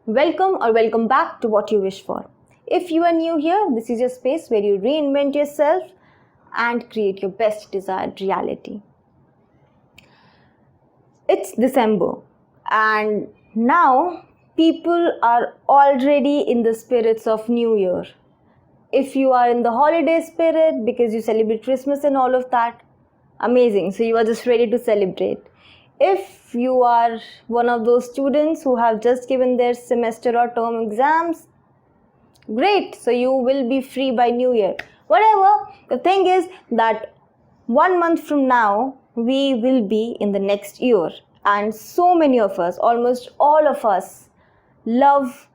Welcome back to What You Wish For. If you are new here, this is your space where you reinvent yourself and create your best desired reality. It's December, and now people are already in the spirits of New Year. If you are in the holiday spirit because you celebrate Christmas and all of that, amazing. So you are just ready to celebrate. If you are one of those students who have just given their semester or term exams, great. So you will be free by New Year. Whatever. The thing is that 1 month from now, we will be in the next year. And so many of us, almost all of us, love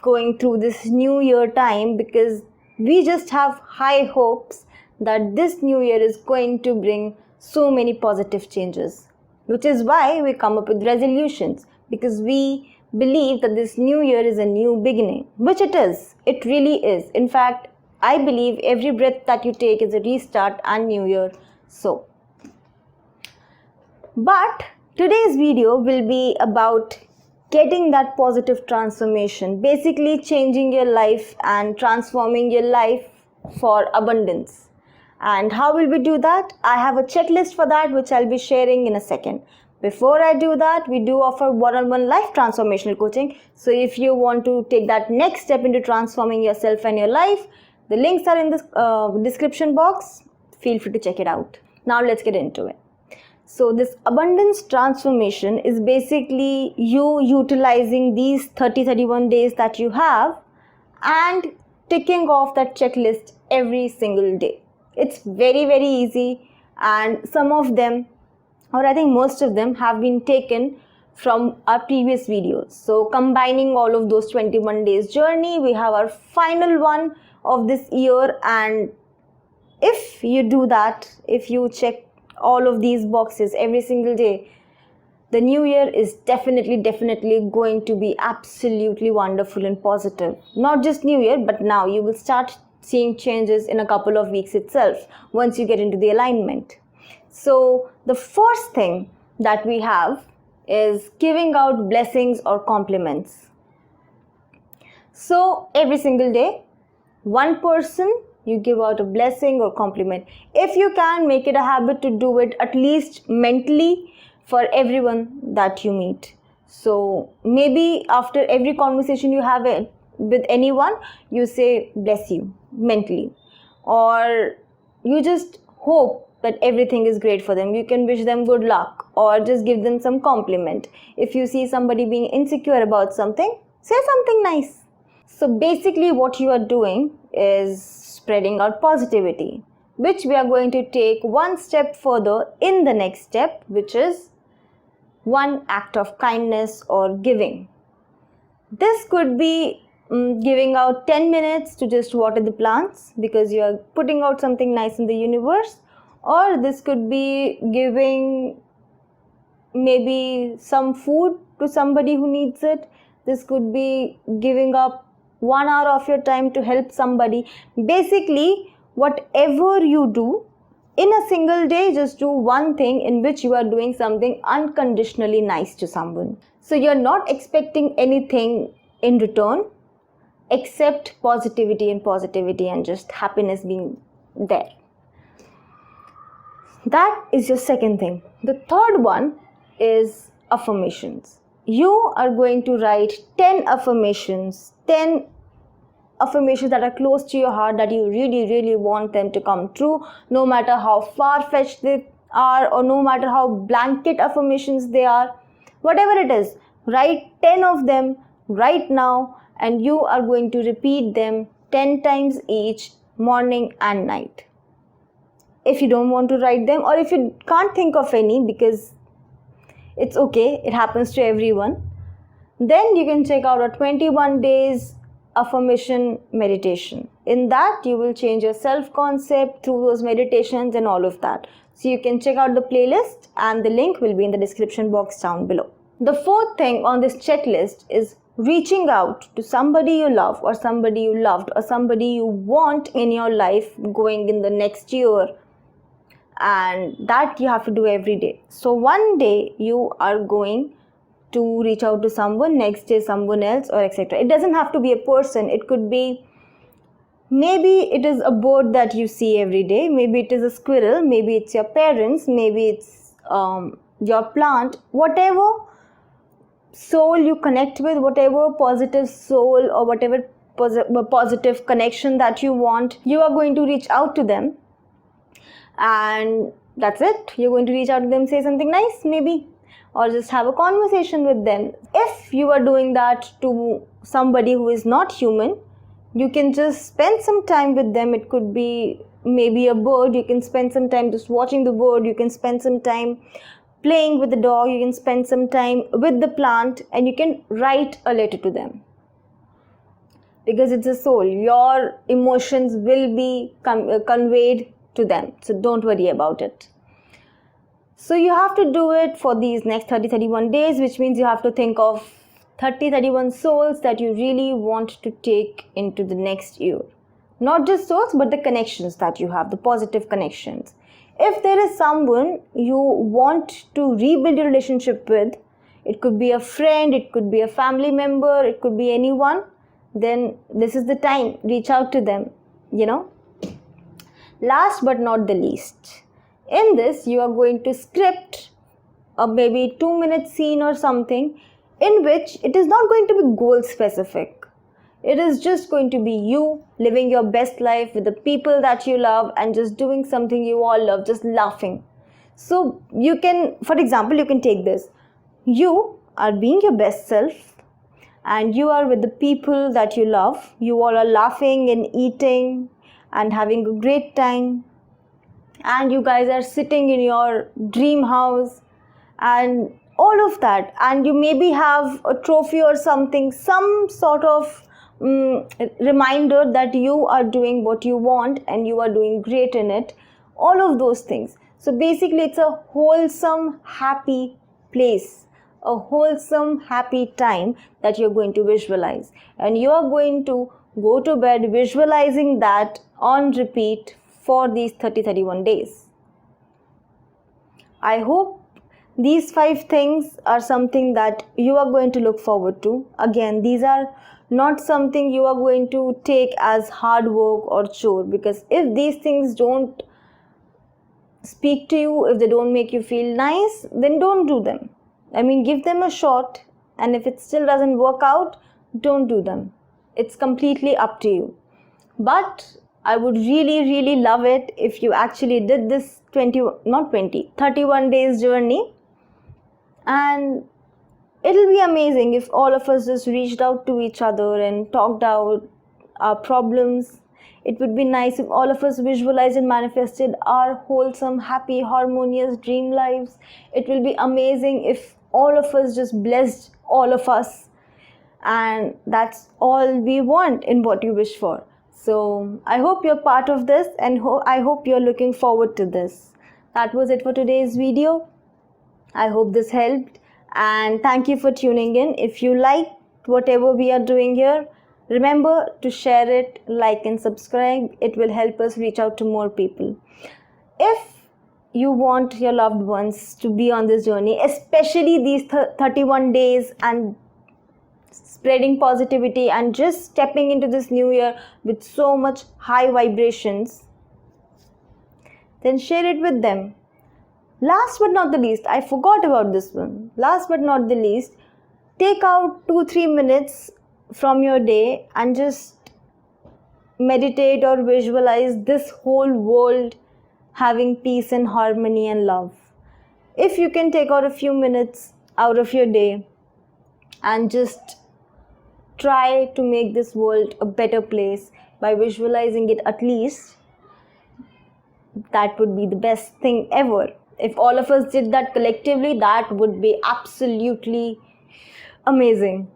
going through this New Year time because we just have high hopes that this New Year is going to bring so many positive changes, which is why we come up with resolutions, because we believe that this New Year is a new beginning, which it is. It really is. In fact, I believe every breath that you take is a restart and New Year. But today's video will be about getting that positive transformation, basically changing your life and transforming your life for abundance. And how will we do that? I have a checklist for that, which I'll be sharing in a second. Before I do that, we do offer one-on-one life transformational coaching. So if you want to take that next step into transforming yourself and your life, the links are in the description box. Feel free to check it out. Now let's get into it. So this abundance transformation is basically you utilizing these 31 days that you have and ticking off that checklist every single day. It's very easy, and some of them, or I think most of them, have been taken from our previous videos. So combining all of those 21 days journey, we have our final one of this year. And if you do that, if you check all of these boxes every single day, the new year is definitely going to be absolutely wonderful and positive. Not just new year, but now you will start seeing changes in a couple of weeks itself once you get into the alignment. So the first thing that we have is giving out blessings or compliments. So every single day, one person, you give out a blessing or compliment. If you can, make it a habit to do it at least mentally for everyone that you meet. So maybe after every conversation you have with anyone, you say bless you mentally, or you just hope that everything is great for them. You can wish them good luck or just give them some compliment. If you see somebody being insecure about something, say something nice. So basically what you are doing is spreading out positivity, which we are going to take one step further in the next step, which is one act of kindness or giving. This could be giving out 10 minutes to just water the plants because you are putting out something nice in the universe, or this could be giving maybe some food to somebody who needs it. This could be giving up 1 hour of your time to help somebody. Basically, whatever you do in a single day, just do one thing in which you are doing something unconditionally nice to someone. So you're not expecting anything in return except positivity and just happiness being there. That is your second thing. The third one is affirmations. You are going to write 10 affirmations that are close to your heart, that you really want them to come true, no matter how far-fetched they are or no matter how blanket affirmations they are. Whatever it is, write 10 of them right now, and you are going to repeat them 10 times each, morning and night. If you don't want to write them, or if you can't think of any, because it's okay, it happens to everyone, then you can check out a 21 days affirmation meditation. In that, you will change your self-concept through those meditations and all of that. So you can check out the playlist, and the link will be in the description box down below. The fourth thing on this checklist is reaching out to somebody you love or somebody you loved or somebody you want in your life going in the next year, and that you have to do every day. So one day you are going to reach out to someone, next day someone else, or etc. It doesn't have to be a person. It could be, maybe it is a bird that you see every day, maybe it is a squirrel, maybe it's your parents, maybe it's your plant. Whatever soul you connect with, whatever positive soul or whatever positive connection that you want, you are going to reach out to them, and that's it. You're going to reach out to them, say something nice maybe, or just have a conversation with them. If you are doing that to somebody who is not human, you can just spend some time with them. It could be maybe a bird. You can spend some time just watching the bird. You can spend some time playing with the dog. You can spend some time with the plant, and you can write a letter to them. Because it's a soul, your emotions will be conveyed to them. So don't worry about it. So you have to do it for these next 30-31 days, which means you have to think of 30-31 souls that you really want to take into the next year. Not just souls, but the connections that you have, the positive connections. If there is someone you want to rebuild your relationship with, it could be a friend, it could be a family member, it could be anyone, then this is the time. Reach out to them, Last but not the least, in this you are going to script a maybe 2-minute scene or something, in which it is not going to be goal specific. It is just going to be you living your best life with the people that you love and just doing something you all love, just laughing. So you can, for example, you can take this. You are being your best self and you are with the people that you love. You all are laughing and eating and having a great time. And you guys are sitting in your dream house and all of that. And you maybe have a trophy or something, some sort of reminder that you are doing what you want and you are doing great in it. All of those things. So basically it's a wholesome, happy place, a wholesome, happy time that you're going to visualize. And you are going to go to bed visualizing that on repeat for these 30-31 days. I hope these 5 things are something that you are going to look forward to. Again, these are not something you are going to take as hard work or chore, because if these things don't speak to you, if they don't make you feel nice, then don't do them. I mean, give them a shot, and if it still doesn't work out, don't do them. It's completely up to you. But I would really love it if you actually did this 31 days journey, and it'll be amazing if all of us just reached out to each other and talked out our problems. It would be nice if all of us visualized and manifested our wholesome, happy, harmonious dream lives. It will be amazing if all of us just blessed all of us, and that's all we want in what you wish for. So I hope you're part of this, and I hope you're looking forward to this. That was it for today's video. I hope this helped, and thank you for tuning in. If you liked whatever we are doing here, remember to share it, like and subscribe. It will help us reach out to more people. If you want your loved ones to be on this journey, especially these 31 days, and spreading positivity and just stepping into this new year with so much high vibrations, then share it with them. Last but not the least, I forgot about this one. Last but not the least, take out 2-3 minutes from your day and just meditate or visualize this whole world having peace and harmony and love. If you can take out a few minutes out of your day and just try to make this world a better place by visualizing it at least, that would be the best thing ever. If all of us did that collectively, that would be absolutely amazing.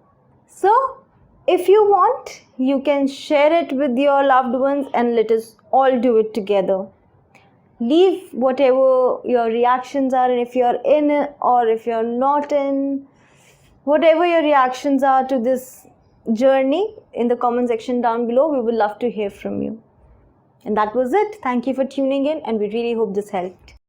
So if you want, you can share it with your loved ones and let us all do it together. Leave whatever your reactions are, and if you're in or if you're not in, whatever your reactions are to this journey, in the comment section down below. We would love to hear from you. And that was it. Thank you for tuning in, and we really hope this helped.